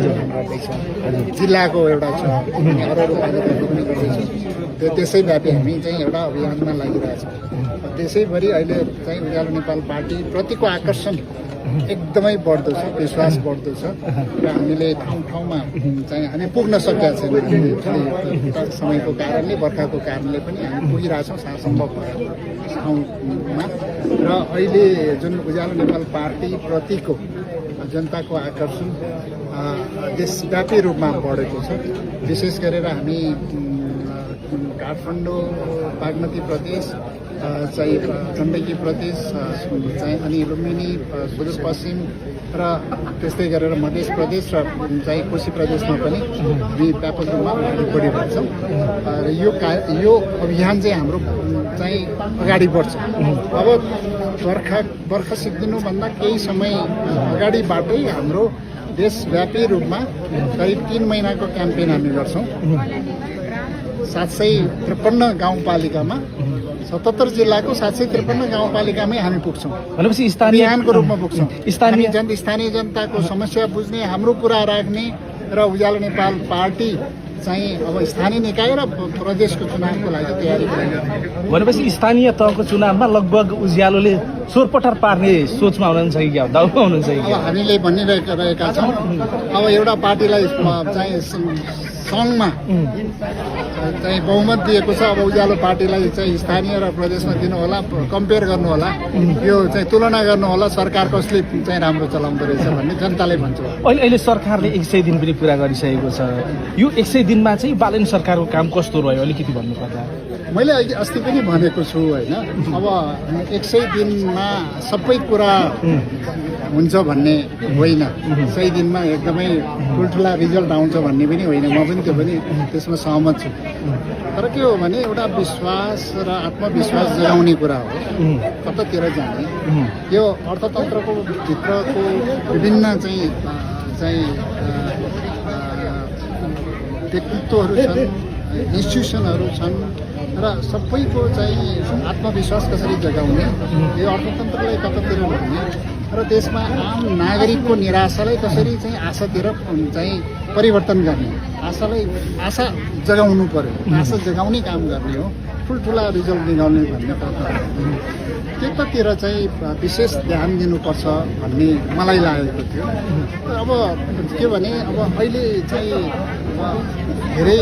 गर्दैछौँ। जिल्लाको एउटा छ, अरू त्यसैव्यापी हामी चाहिँ एउटा अभियानमा लागिरहेछौँ। त्यसैभरि अहिले चाहिँ उज्यालो नेपाल पार्टी प्रतिको आकर्षण एकदमै बढ्दो छ, विश्वास बढ्दो छ र हामीले ठाउँ ठाउँमा चाहिँ हामी पुग्न सकेका छैनौँ। समयको कारणले, बर्खाको कारणले पनि हामी पुगिरहेछौँ सम्भव भएको ठाउँमा। र अहिले जुन उज्यालो नेपाल पार्टी प्रतिको जनताको आकर्षण देशव्यापी रूपमा बढेको छ। विशेष गरेर हामी काठमाडौँ, बागमती प्रदेश चाहिँ गण्डकी प्रदेश चाहिँ अनि लुम्बिनी, सुदूरपश्चिम र त्यस्तै गरेर मध्य प्रदेश र चाहिँ कोशी प्रदेशमा पनि हामी व्यापक रूपमा अगाडि बढिरहेछौँ। र यो अभियान चाहिँ हाम्रो चाहिँ अगाडि बढ्छ। अब बर्खा सिद्धिनुभन्दा केही समय अगाडिबाटै हाम्रो देशव्यापी रूपमा करिब 3 महिनाको क्याम्पेन हामी गर्छौँ। 753 गाउँपालिकामा 77 जिल्लाको 753 गाउँपालिकामै हामी पुग्छौँ। भनेपछि स्थानीय अभियानको रूपमा पुग्छौँ। स्थानीय जनताको समस्या बुझ्ने, हाम्रो कुरा राख्ने र उज्यालो नेपाल पार्टी चाहिँ अब स्थानीय निकाय र प्रदेशको चुनावको लागि तयारी गरिरहेको। भनेपछि स्थानीय तहको चुनावमा लगभग उज्यालोले सोरपटार पार्ने सोचमा हुनुहुन्छ कि क्या, दाउमा हुनुहुन्छ कि? अब हामीले भनिरहेका छौँ, अब एउटा पार्टीलाई चाहिँ सङ्घमा चाहिँ बहुमत दिएको छ, अब उज्यालो पार्टीलाई चाहिँ स्थानीय र प्रदेशमा दिनु होला, कम्पेयर गर्नु होला, यो चाहिँ तुलना गर्नु होला, सरकार कसले चाहिँ राम्रो चलाउँदो रहेछ भन्ने जनताले भन्छ। अहिले सरकारले 100 दिन पनि पुरा गरिसकेको छ। यो 100 दिनमा चाहिँ बालेन सरकारको काम कस्तो रह्यो अलिकति भन्नुपर्दा? मैले अघि पनि भनेको छु होइन, अब 100 दिनमा सबै कुरा हुन्छ भन्ने होइन, 100 दिनमा एकदमै ठुल्ठुला रिजल्ट आउँछ भन्ने पनि होइन। म पनि त्यो पनि त्यसमा सहमत छु। तर के हो भने एउटा विश्वास र आत्मविश्वास जगाउने कुरा हो कतातिर जाने। यो अर्थतन्त्रको भित्रको विभिन्न चाहिँ व्यक्तित्वहरू छन्, इन्स्टिट्युसनहरू छन् र सबैको चाहिँ आत्मविश्वास कसरी जगाउने, यो अर्थतन्त्रलाई कतातिर ल्याउने र देशमा आम नागरिकको निराशालाई कसरी चाहिँ आशातिर चाहिँ परिवर्तन गर्ने, आशा जगाउनु पर्यो, आशा जगाउने काम गर्ने हो, ठुल्ठुला रिजल्ट निकाल्ने भन्ने त्यतातिर चाहिँ विशेष ध्यान दिनुपर्छ भन्ने मलाई लागेको थियो। अब के भने अब अहिले चाहिँ धेरै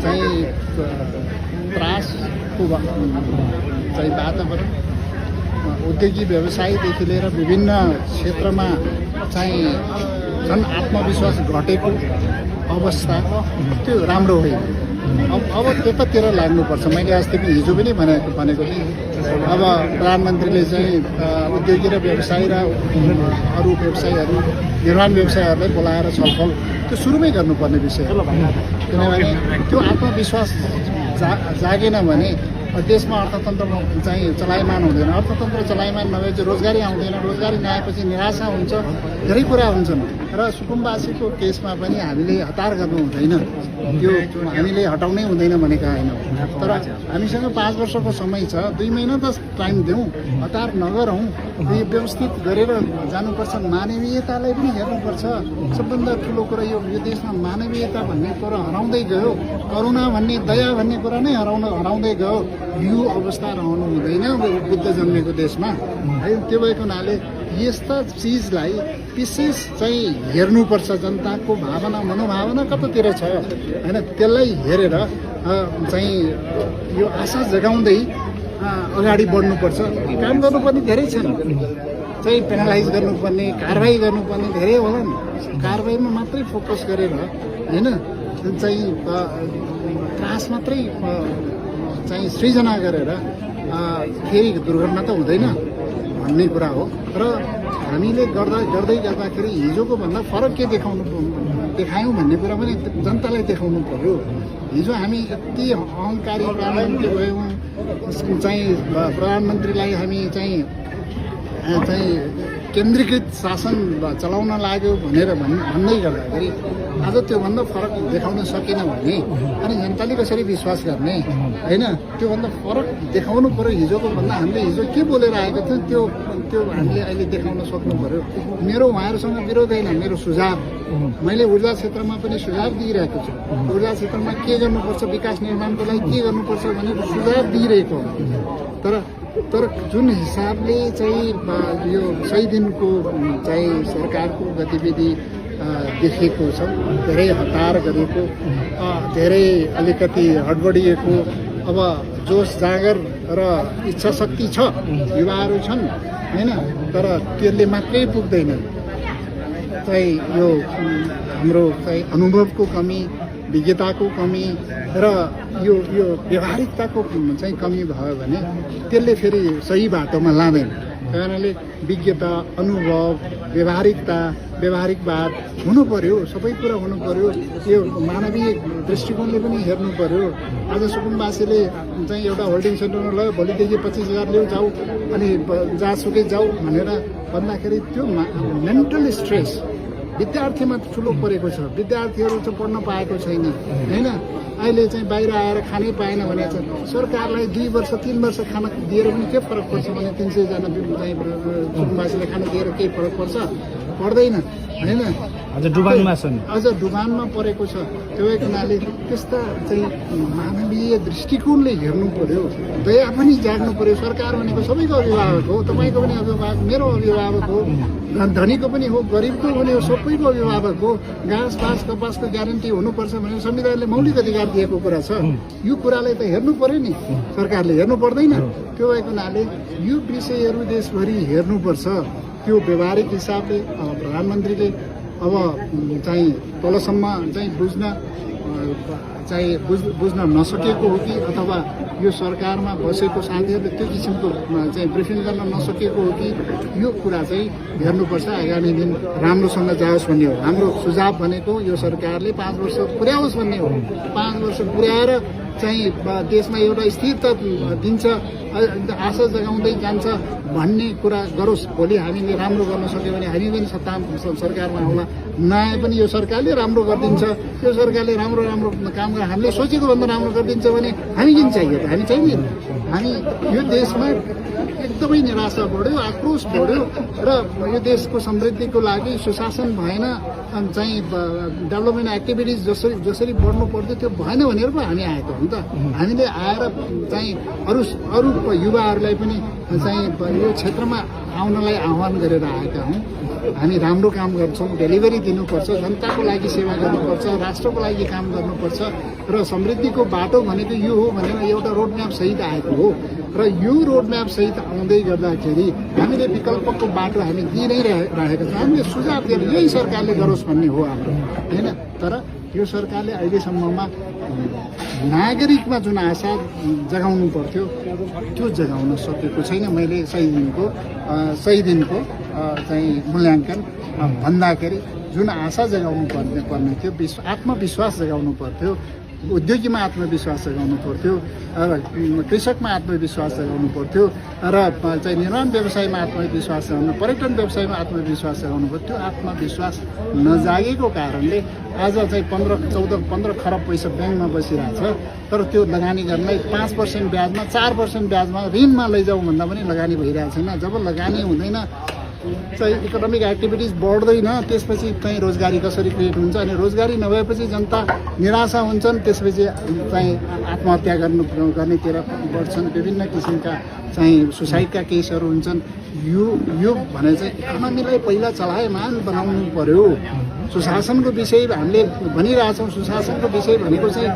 चाहिँ त्रासको चाहिँ वातावरण, उद्योगिक व्यवसायदेखि लिएर विभिन्न क्षेत्रमा चाहिँ झन् आत्मविश्वास घटेको अवस्था, त्यो राम्रो होइन। अब त्यतातिर लाग्नुपर्छ। मैले अस्ति हिजो पनि भनेको थिएँ, अब प्रधानमन्त्रीले चाहिँ उद्योगी र व्यवसाय र अरू व्यवसायहरू, निर्माण व्यवसायहरूलाई बोलाएर छलफल त्यो सुरुमै गर्नुपर्ने विषय हो। किनभने त्यो आत्मविश्वास जागेन भने देशमा अर्थतन्त्र चाहिँ चलायमान हुँदैन। अर्थतन्त्र चलायमान नभएपछि रोजगारी आउँदैन, रोजगारी नआएपछि निराशा हुन्छ, धेरै कुरा हुन्छन्। र सुकुम्बासीको केसमा पनि हामीले हतार गर्नु हुँदैन, त्यो हामीले हटाउनै हुँदैन भनेका होइन। तर हामीसँग 5 वर्षको समय छ, 2 महिना त टाइम दिउँ, हतार नगरौँ, यो व्यवस्थित गरेर जानुपर्छ। मानवीयतालाई पनि हेर्नुपर्छ। सबभन्दा ठुलो कुरा यो देशमा मानवीयता भन्ने कुरा हराउँदै गयो, करुणा भन्ने, दया भन्ने कुरा नै हराउँदै गयो। यो अवस्था रहनु हुँदैन बुद्ध जन्मेको देशमा है। त्यो भएको हुनाले यस्ता चिजलाई विशेष चाहिँ हेर्नुपर्छ। जनताको भावना, मनोभावना कतातिर छ होइन, त्यसलाई हेरेर चाहिँ यो आशा जगाउँदै अगाडि बढ्नुपर्छ। काम गर्नुपर्ने धेरै छन्, चाहिँ पेनलाइज गर्नुपर्ने, कारवाही गर्नुपर्ने धेरै होला नि। कारवाहीमा मात्रै फोकस गरेर होइन, चाहिँ त्रास मात्रै चाहिँ सृजना गरेर फेरि दुर्घटना त हुँदैन भन्ने कुरा हो। र हामीले गर्दै गर्दाखेरि हिजोको भन्दा फरक के देखायौँ भन्ने कुरा पनि जनतालाई देखाउनु पर्यो। हिजो हामी यति अहङ्कारी प्रधानमन्त्री भयौँ, चाहिँ प्रधानमन्त्रीलाई हामी चाहिँ केन्द्रीकृत शासन चलाउन लाग्यो भनेर भन्दै गर्दाखेरि आज त्योभन्दा फरक देखाउन सकेन भने अनि जनताले कसरी विश्वास गर्ने होइन? त्योभन्दा फरक देखाउनु पर्यो। हिजोको भन्दा हामीले हिजो के बोलेर आएको थियौँ त्यो हामीले अहिले देखाउन सक्नु पर्यो। मेरो उहाँहरूसँग विरोध होइन, मेरो सुझाव, मैले ऊर्जा क्षेत्रमा पनि सुझाव दिइरहेको छु। ऊर्जा क्षेत्रमा के गर्नुपर्छ, विकास निर्माणको लागि के गर्नुपर्छ भनेर सुझाव दिइरहेको हो। तर जुन हिसाबले चाहिँ यो 100 दिनको चाहिँ सरकारको गतिविधि देखेको छ, धेरै हतार गरेको, धेरै अलिकति हडबडिएको, अब जोस जाँगर र इच्छा शक्ति छ, युवाहरू छन् होइन, तर त्यसले मात्रै पुग्दैन। चाहिँ यो हाम्रो चाहिँ अनुभवको कमी, विज्ञताको कमी र यो व्यवहारिकताको चाहिँ कमी भयो भने त्यसले फेरि सही बाटोमा लाँदैन। कारणले विज्ञता, अनुभव, व्यवहारिकवाद हुनु पर्यो, सबै कुरा हुनु पर्यो। यो मानवीय दृष्टिकोणले पनि हेर्नु पर्यो। आज सुकुम्बासीले चाहिँ एउटा होल्डिङ सेन्टरमा लग्यो, भोलिदेखि 25,000 ल्याउ जाऊ अनि जहाँसुकै जाऊ भनेर भन्दाखेरि त्यो मेन्टल स्ट्रेस विद्यार्थीमा ठुलो परेको छ। विद्यार्थीहरू चाहिँ पढ्न पाएको छैन होइन। अहिले चाहिँ बाहिर आएर खानै पाएन भने चाहिँ सरकारलाई 2 वर्ष 3 वर्ष खाना दिएर पनि के फरक पर्छ भने 300 जना चाहिँ सुकुम्बासीले खाना दिएर केही फरक पर्छ? पर्दैन होइन। अझ डुबानमा छन्, अझ डुबानमा परेको छ। त्यो हुनाले त्यस्ता चाहिँ मानवीय दृष्टिकोणले हेर्नु पर्यो, दया पनि जाग्नु पर्यो। सरकार भनेको सबैको अभिभावक हो, तपाईँको पनि अभिभावक, मेरो अभिभावक हो, धनीको पनि हो, गरिबको पनि हो, सबैको अभिभावक हो। घाँस बाँस कपासको ग्यारेन्टी हुनुपर्छ भने संविधानले मौलिक अधिकार दिएको कुरा छ। यो कुरालाई त हेर्नु पर्यो नि, सरकारले हेर्नु पर्दैन। त्यो भएको हुनाले यो विषयहरू देशभरि हेर्नुपर्छ। त्यो व्यवहारिक हिसाबले प्रधानमन्त्रीले अब चाहिँ तलसम्म चाहिँ बुझ्न नसकेको हो कि अथवा यो सरकारमा बसेको साथीहरूले त्यो किसिमको चाहिँ ब्रिफिङ गर्न नसकेको हो कि यो कुरा चाहिँ हेर्नुपर्छ। आगामी दिन राम्रोसँग जाओस् भन्ने हो हाम्रो सुझाव। भनेको यो सरकारले 5 वर्ष पुर्याओस् भन्ने हो। 5 वर्ष पुर्याएर चाहिँ देशमा एउटा स्थिरता दिन्छ, आशा जगाउँदै जान्छ भन्ने कुरा गरोस्। भोलि हामीले राम्रो गर्न सक्यो भने हामी पनि सरकारमा आउला, नआए पनि यो सरकारले राम्रो गरिदिन्छ। यो सरकारले राम्रो काम गरेर हामीले सोचेको भन्दा राम्रो गरिदिन्छ भने हामी किन चाहियो त? हामी चाहिँदैन। हामी यो देशमा एकदमै निराशा बढ्यो, आक्रोश बढ्यो र यो देशको समृद्धिको लागि सुशासन भएन, चाहिँ डेभलपमेन्ट एक्टिभिटिज जसरी बढ्नु पर्थ्यो त्यो भएन भनेर पो हामी आएको हो नि त। हामीले आएर चाहिँ अरू युवाहरूलाई पनि चाहिँ यो क्षेत्रमा आउनलाई आह्वान गरेर आएका हौँ। हामी राम्रो काम गर्छौँ, डेलिभरी दिनुपर्छ, जनताको लागि सेवा गर्नुपर्छ, राष्ट्रको लागि काम गर्नुपर्छ र समृद्धिको बाटो भनेको यो हो भनेर एउटा रोडम्याप सहित आएको हो। र यो रोडम्याप सहित आउँदै गर्दाखेरि हामीले विकल्पको बाटो हामी दिइ नै रहेका छौँ। हामीले सुझाव दिएर यही सरकारले गरोस् भन्ने हो हाम्रो होइन। तर यो सरकारले अहिलेसम्ममा नागरिकमा जुन आशा जगाउनु पर्थ्यो त्यो जगाउन सकेको छैन। मैले 100 दिनको चाहिँ मूल्याङ्कन भन्दाखेरि जुन आशा जगाउनु पर्ने थियो, आत्मविश्वास जगाउनु पर्थ्यो, उद्योगीमा आत्मविश्वास जगाउनु पर्थ्यो, कृषकमा आत्मविश्वास जगाउनु पर्थ्यो र चाहिँ निर्माण व्यवसायमा आत्मविश्वास जगाउनु, पर्यटन व्यवसायमा आत्मविश्वास जगाउनु पर्थ्यो। आत्मविश्वास नजागेको कारणले आज चाहिँ 15 खरब पैसा ब्याङ्कमा बसिरहेछ। तर त्यो लगानी गर्नलाई 5% ब्याजमा, 4% ब्याजमा ऋणमा लैजाउँ भन्दा पनि लगानी भइरहेको छैन। जब लगानी हुँदैन चाहिँ इकोनोमिक एक्टिभिटिज बढ्दैन, त्यसपछि चाहिँ रोजगारी कसरी क्रिएट हुन्छ? अनि रोजगारी नभएपछि जनता निराशा हुन्छन्, त्यसपछि चाहिँ आत्महत्या गर्नेतिर बढ्छन्। विभिन्न किसिमका चाहिँ सुसाइडका केसहरू हुन्छन्। यो भने चाहिँ इकोनोमीलाई पहिला चलायमान बनाउनु पर्यो। सुशासनको विषय हामीले भनिरहेछौँ। सुशासनको विषय भनेको चाहिँ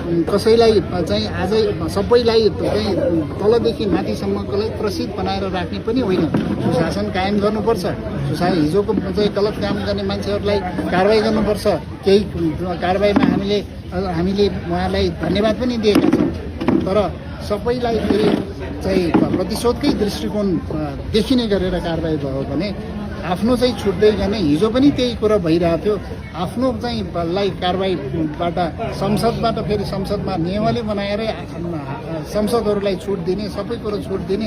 कसैलाई चाहिँ आजै सबैलाई चाहिँ तलदेखि माथिसम्मकोलाई प्रसिद्ध बनाएर राख्ने पनि होइन। सुशासन कायम गर्नुपर्छ। हिजोको चाहिँ गलत काम गर्ने मान्छेहरूलाई कारवाही गर्नुपर्छ। केही कारवाहीमा हामीले उहाँलाई धन्यवाद पनि दिएका छौँ। तर सबैलाई फेरि चाहिँ प्रतिशोधकै दृष्टिकोण देखिने गरेर कारवाही भयो भने आफ्नो चाहिँ छुट्दै गर्ने हिजो पनि त्यही कुरा भइरहेको थियो आफ्नो चाहिँ लाई कारबाहीबाट संसदबाट फेरि संसदमा नियमावली बनाएर संसदहरूलाई छुट दिने सबै कुरो छुट दिने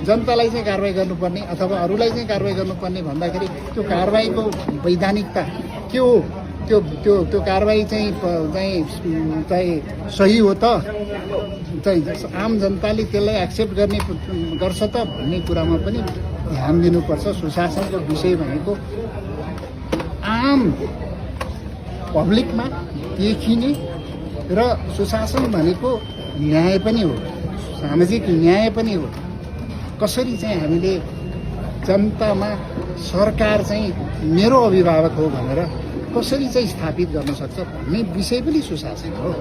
जनतालाई चाहिँ कारबाही गर्नुपर्ने अथवा अरूलाई चाहिँ कारबाही गर्नुपर्ने भन्दाखेरि त्यो कारबाहीको वैधानिकता के हो त्यो कारबाही चाहिँ सही हो त चाहिँ आम जनताले त्यसलाई एक्सेप्ट गर्छ त भन्ने कुरामा पनि ध्यान दिनुपर्छ। सुशासनको विषय भनेको आम पब्लिकमा देखिने र सुशासन भनेको न्याय पनि हो, सामाजिक न्याय पनि हो। कसरी चाहिँ हामीले जनतामा सरकार चाहिँ मेरो अभिभावक हो भनेर कसरी चाहिँ स्थापित गर्न सक्छ भन्ने विषय पनि सुशासन हो।